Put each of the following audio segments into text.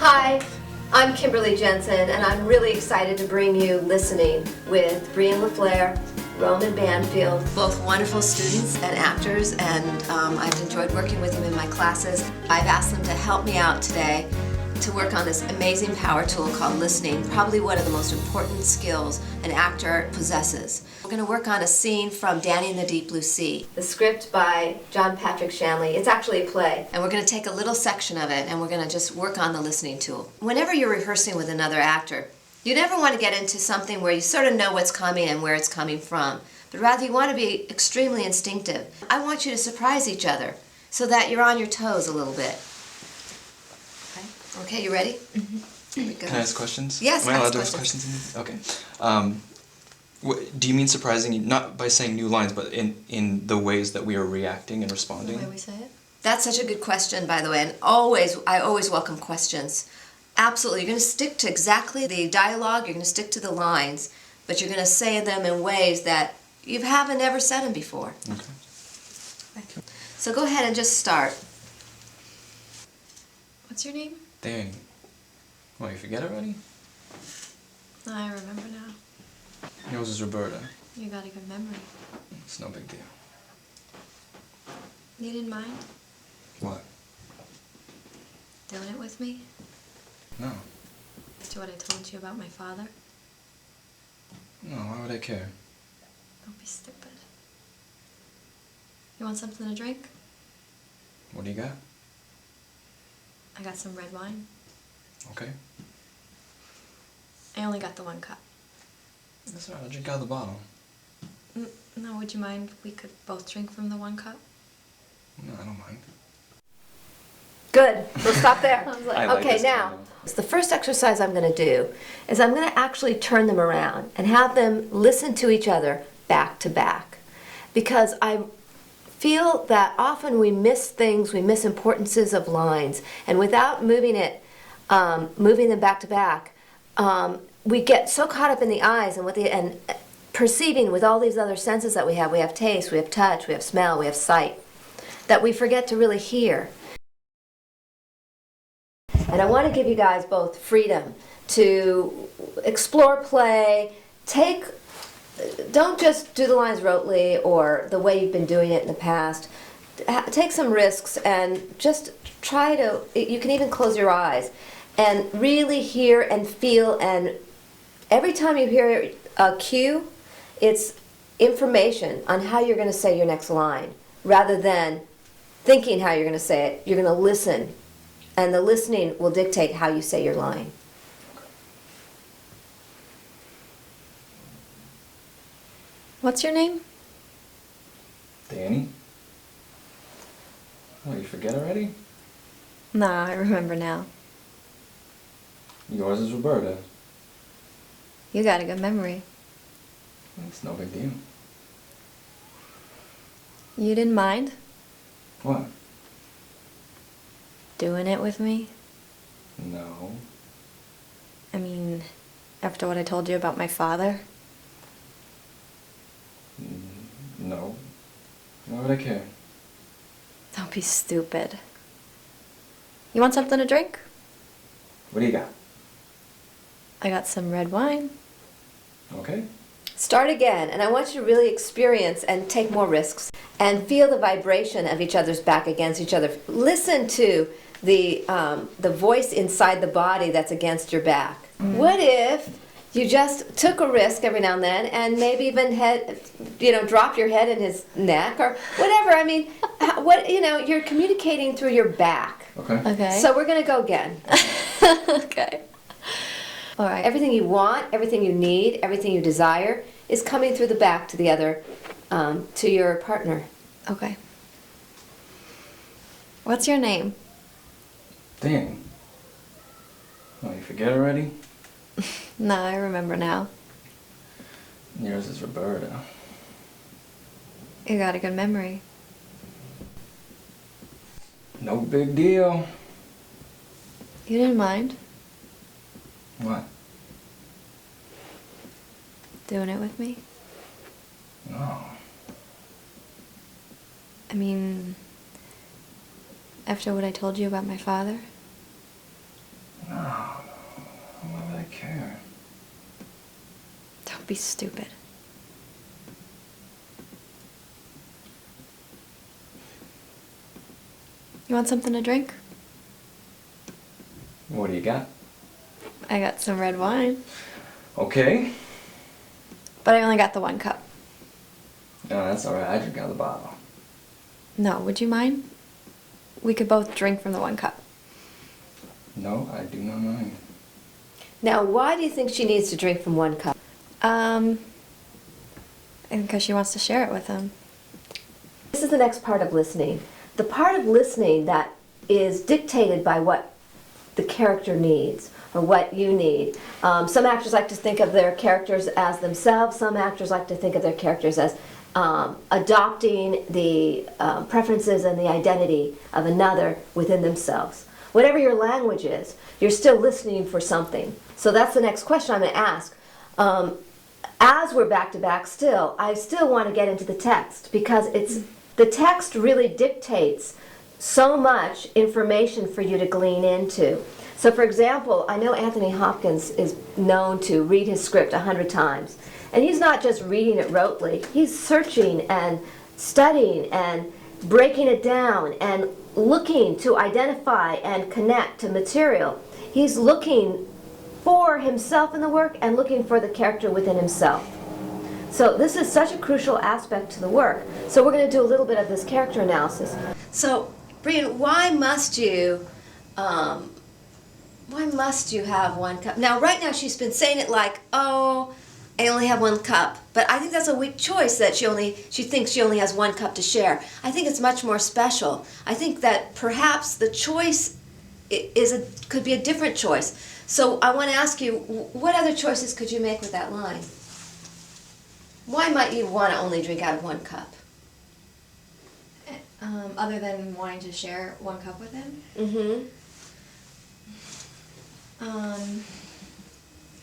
Hi, I'm Kimberly Jentzen, and I'm really excited to bring you Listening with Brian LaFleur, Roman Banfield, both wonderful students and actors, and I've enjoyed working with them in my classes. I've asked them to help me out today to work on this amazing power tool called listening, probably one of the most important skills an actor possesses. We're going to work on a scene from Danny and the Deep Blue Sea. The script by John Patrick Shanley. It's actually a play. And we're going to take a little section of it and we're going to just work on the listening tool. Whenever you're rehearsing with another actor, you never want to get into something where you sort of know what's coming and where it's coming from, but rather you want to be extremely instinctive. I want you to surprise each other so that you're on your toes a little bit. Okay, you ready? Mm-hmm. Here we go. Can I ask questions? Yes, Am I allowed ask to ask questions. questions? Okay. Do you mean surprising, not by saying new lines, but in the ways that we are reacting and responding? The way we say it? That's such a good question, by the way, and I always welcome questions. Absolutely, you're going to stick to exactly the dialogue, you're going to stick to the lines, but you're going to say them in ways that you haven't ever said them before. Okay. So go ahead and just start. What's your name? Danny. What, you forget already? I remember now. Yours is Roberta. You got a good memory. It's no big deal. You didn't mind What? doing it with me? No. After what I told you about my father? No, why would I care? Don't be stupid. You want something to drink? What do you got? I got some red wine. Okay. I only got the one cup. That's all right, I'll drink out of the bottle. No, would you mind if we could both drink from the one cup? No, I don't mind. Good. We'll stop there. I was like, I like Okay, this now, kind the first exercise I'm going to do is I'm going to actually turn them around and have them listen to each other back to back. Because I feel that often we miss things, we miss importances of lines, and without moving them back to back, we get so caught up in the eyes and perceiving with all these other senses that we have. We have taste, we have touch, we have smell, we have sight, that we forget to really hear. And I want to give you guys both freedom to explore play, don't just do the lines rotely or the way you've been doing it in the past. Take some risks and just try to, you can even close your eyes and really hear and feel, and every time you hear a cue, it's information on how you're going to say your next line. Rather than thinking how you're going to say it, you're going to listen, and the listening will dictate how you say your line. What's your name? Danny? What, you forget already? Nah, I remember now. Yours is Roberta. You got a good memory. It's no big deal. You didn't mind What? doing it with me? No. I mean, after what I told you about my father? No. Why would I care? Don't be stupid. You want something to drink? What do you got? I got some red wine. Okay. Start again, and I want you to really experience and take more risks and feel the vibration of each other's back against each other. Listen to the voice inside the body that's against your back. What if you just took a risk every now and then and maybe even dropped your head in his neck or whatever? I mean, you're communicating through your back. Okay. Okay. So we're going to go again. Okay. All right. Everything you want, everything you need, everything you desire is coming through the back to the other, to your partner. Okay. What's your name? Danny. Oh, you forget already? No, I remember now. Yours is Roberta. You got a good memory. No big deal. You didn't mind What? doing it with me? No. I mean, after what I told you about my father? No. Don't be stupid. You want something to drink? What do you got? I got some red wine. Okay. But I only got the 1 cup. No, that's alright. I drink out of the bottle. No, would you mind? We could both drink from the 1 cup. No, I do not mind. Now, why do you think she needs to drink from 1 cup? And because she wants to share it with him. This is the next part of listening. The part of listening that is dictated by what the character needs or what you need. Some actors like to think of their characters as themselves. Some actors like to think of their characters as adopting the preferences and the identity of another within themselves. Whatever your language is, you're still listening for something. So that's the next question I'm going to ask. As we're back to back still, I still want to get into the text because the text really dictates so much information for you to glean into. So for example, I know Anthony Hopkins is known to read his script 100 times. And he's not just reading it rotely, he's searching and studying and breaking it down and looking to identify and connect to material. He's looking for himself in the work and looking for the character within himself. So this is such a crucial aspect to the work. So we're going to do a little bit of this character analysis. So, Brian, why must you have 1 cup? Now, right now she's been saying it like, oh, I only have 1 cup. But I think that's a weak choice that she thinks she only has 1 cup to share. I think it's much more special. I think that perhaps the choice could be a different choice. So I want to ask you, what other choices could you make with that line? Why might you want to only drink out of 1 cup? Other than wanting to share 1 cup with him? Mm-hmm.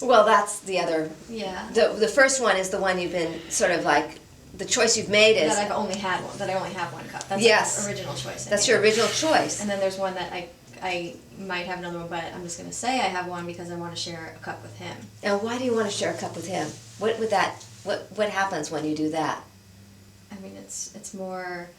Well, that's the other. Yeah. The first one is the one you've been sort of like, the choice you've made is. That I only have 1 cup. That's Yes. the original choice. That's your original choice. And then there's one that I might have another one, but I'm just going to say I have one because I want to share a cup with him. Now, why do you want to share a cup with him? What happens when you do that? I mean, it's more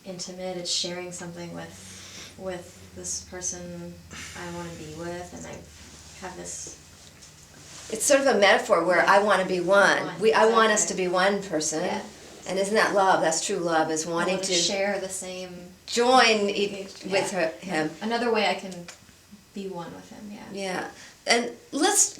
intimate. It's sharing something with this person I want to be with, and I have this. It's sort of a metaphor where I want to be one. I want us to be one person. Yeah. And isn't that love? That's true love, is wanting to share the same. Join with him. Another way I can be one with him. Yeah. Yeah. And let's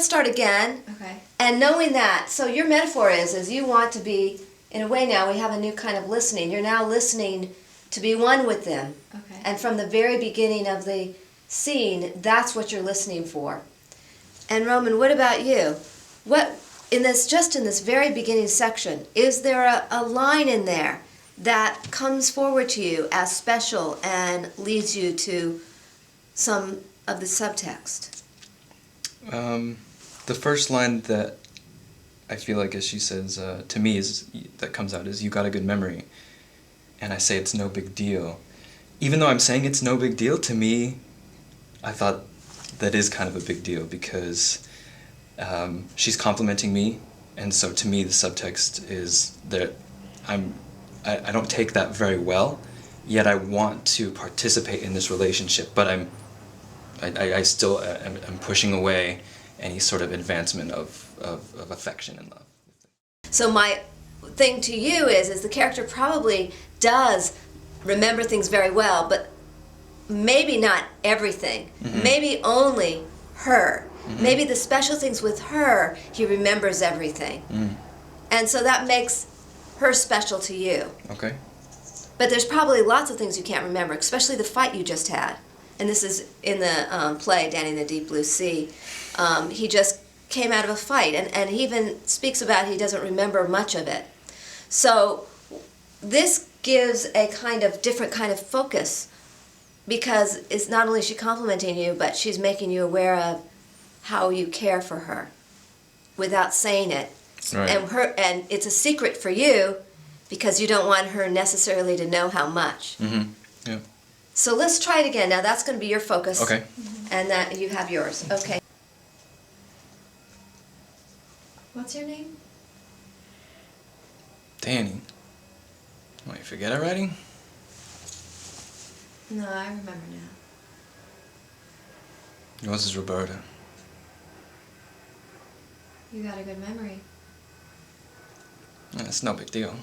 start again. Okay. And knowing that, so your metaphor is you want to be, in a way now we have a new kind of listening. You're now listening to be one with them. Okay. And from the very beginning of the scene, that's what you're listening for. And Roman, what about you? In this very beginning section, is there a line in there that comes forward to you as special and leads you to some of the subtext? The first line that I feel like, as she says, to me that comes out is, "You got a good memory," and I say it's no big deal. Even though I'm saying it's no big deal, to me, I thought that is kind of a big deal because she's complimenting me, and so to me the subtext is that I don't take that very well, yet I want to participate in this relationship, but I still am pushing away any sort of advancement of affection and love. So my thing to you is the character probably does remember things very well, but maybe not everything. Mm-hmm. Maybe only her. Mm-hmm. Maybe the special things with her, he remembers everything. Mm. And so that makes her special to you. Okay. But there's probably lots of things you can't remember, especially the fight you just had. And this is in the play, Danny in the Deep Blue Sea. He just came out of a fight, and he even speaks about he doesn't remember much of it. So this gives a different kind of focus, because it's not only is she complimenting you, but she's making you aware of how you care for her without saying it. Right. And it's a secret for you because you don't want her necessarily to know how much. Mm-hmm. Yeah. So let's try it again. Now that's going to be your focus. Okay. And that you have yours. Okay. What's your name? Danny. What, you forget already? No, I remember now. Yours is Roberta. You got a good memory. Yeah, it's no big deal.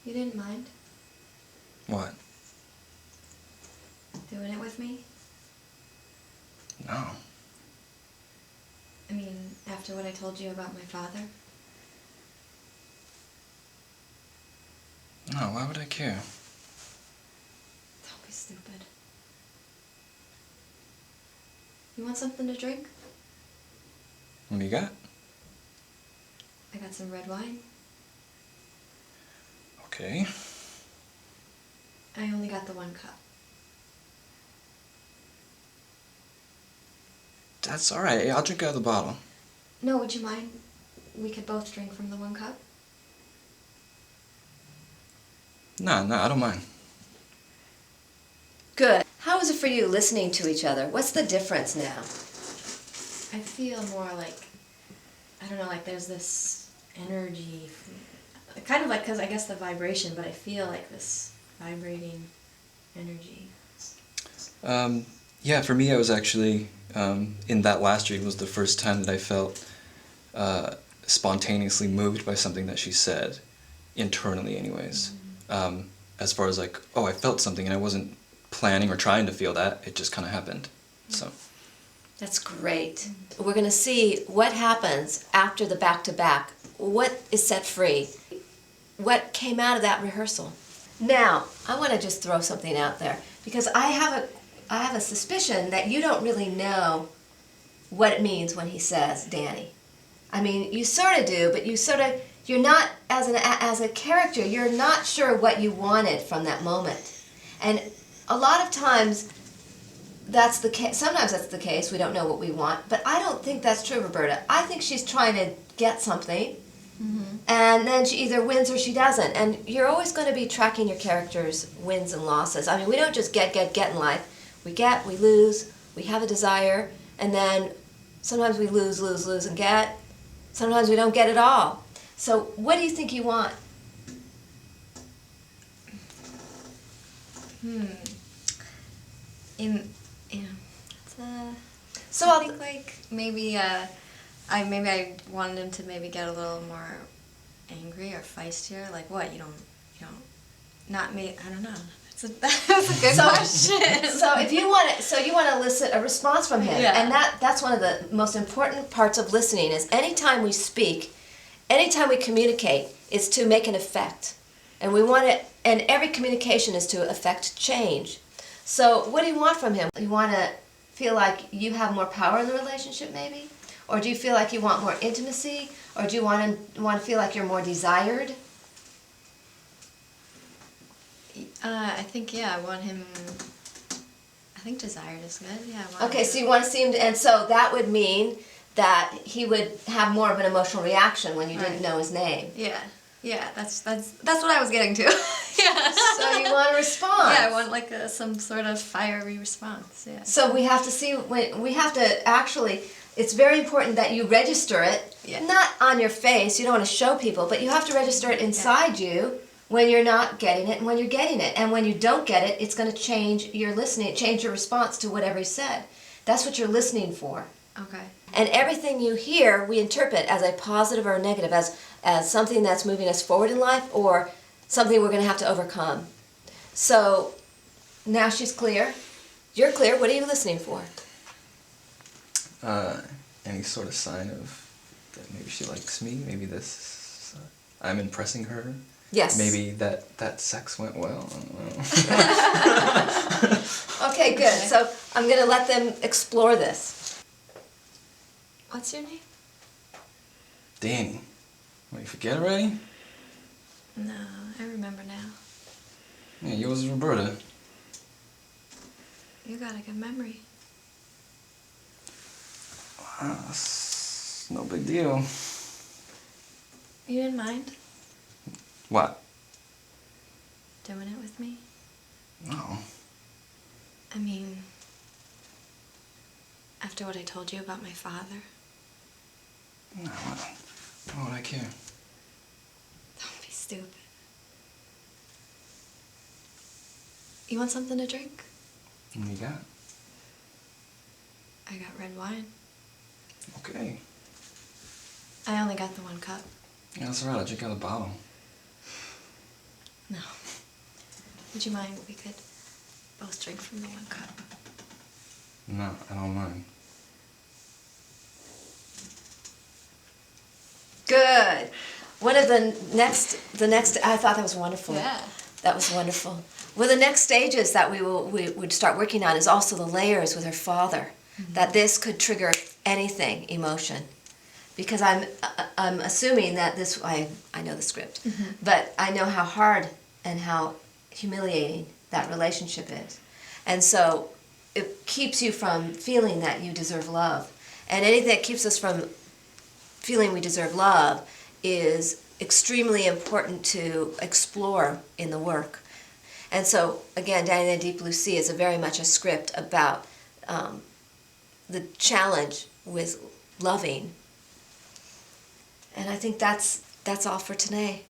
You didn't mind What? doing it with me? No. I mean, after what I told you about my father? No, why would I care? Don't be stupid. You want something to drink? What do you got? I got some red wine. Okay. I only got the 1 cup. That's alright. I'll drink out of the bottle. No, would you mind? We could both drink from the 1 cup. No, I don't mind. Good. How is it for you listening to each other? What's the difference now? I feel more like, I don't know, like there's this energy, kind of like, because I guess the vibration, but I feel like this vibrating energy. Yeah, for me, I was actually, in that last read was the first time that I felt spontaneously moved by something that she said, internally anyways. As far as like, oh, I felt something and I wasn't planning or trying to feel that, it just kind of happened. So. That's great. We're going to see what happens after the back-to-back. What is set free? What came out of that rehearsal? Now, I want to just throw something out there because I have a suspicion that you don't really know what it means when he says Danny. I mean, you sort of do, but you're not, as a character, you're not sure what you wanted from that moment. And a lot of times, that's the case. Sometimes that's the case. We don't know what we want, but I don't think that's true, Roberta. I think she's trying to get something, and then she either wins or she doesn't. And you're always going to be tracking your characters' wins and losses. I mean, we don't just get in life. We get, we lose, we have a desire, and then sometimes we lose, and get. Sometimes we don't get it all. So, what do you think you want? I think like maybe I wanted him to maybe get a little more angry or feistier. Like what? You don't, not me. I don't know. That's a good question. So if you want to elicit a response from him, Yeah. and that's one of the most important parts of listening is anytime we speak, anytime we communicate, is to make an effect, and we want it. And every communication is to affect change. So what do you want from him? You want to feel like you have more power in the relationship, maybe, or do you feel like you want more intimacy, or do you want to feel like you're more desired? I think I want him. I think desired is good. Yeah. I want Okay, him so you want to see him, and so that would mean that he would have more of an emotional reaction when you didn't Right. know his name. Yeah. That's what I was getting to. Yeah. So you want a response. Yeah, I want like some sort of fiery response. Yeah. So we have to see, we have to actually, it's very important that you register it, Yeah. not on your face, you don't want to show people, but you have to register it inside you when you're not getting it and when you're getting it. And when you don't get it, it's going to change your listening, change your response to whatever he said. That's what you're listening for. Okay. And everything you hear, we interpret as a positive or a negative, as something that's moving us forward in life or something we're going to have to overcome. So now she's clear. You're clear. What are you listening for? Any sort of sign of that maybe she likes me, maybe this, I'm impressing her. Yes. Maybe that sex went well. I don't know. Okay, good. So I'm going to let them explore this. What's your name? Danny. What, you forget already? No, I remember now. Yeah, yours is Roberta. You got a good memory. It's no big deal. You didn't mind What? doing it with me? No. I mean, After what I told you about my father? No, why would I care? Don't be stupid. You want something to drink? What do you got? I got red wine. Okay. I only got the 1 cup. Yeah, that's all right. I'll drink out of the bottle. No. Would you mind if we could both drink from the 1 cup? No, I don't mind. Good. One of the next, I thought that was wonderful. Yeah. That was wonderful. One of the next stages that we would start working on is also the layers with her father. Mm-hmm. That this could trigger anything, emotion. Because I'm assuming that this, I know the script, mm-hmm. but I know how hard and how humiliating that relationship is. And so it keeps you from feeling that you deserve love. And anything that keeps us from feeling we deserve love is extremely important to explore in the work. And so, again, Danny and the Deep Blue Sea is very much a script about the challenge with loving. And I think that's all for today.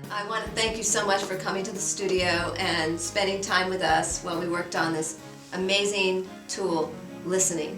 I want to thank you so much for coming to the studio and spending time with us while we worked on this amazing tool, listening.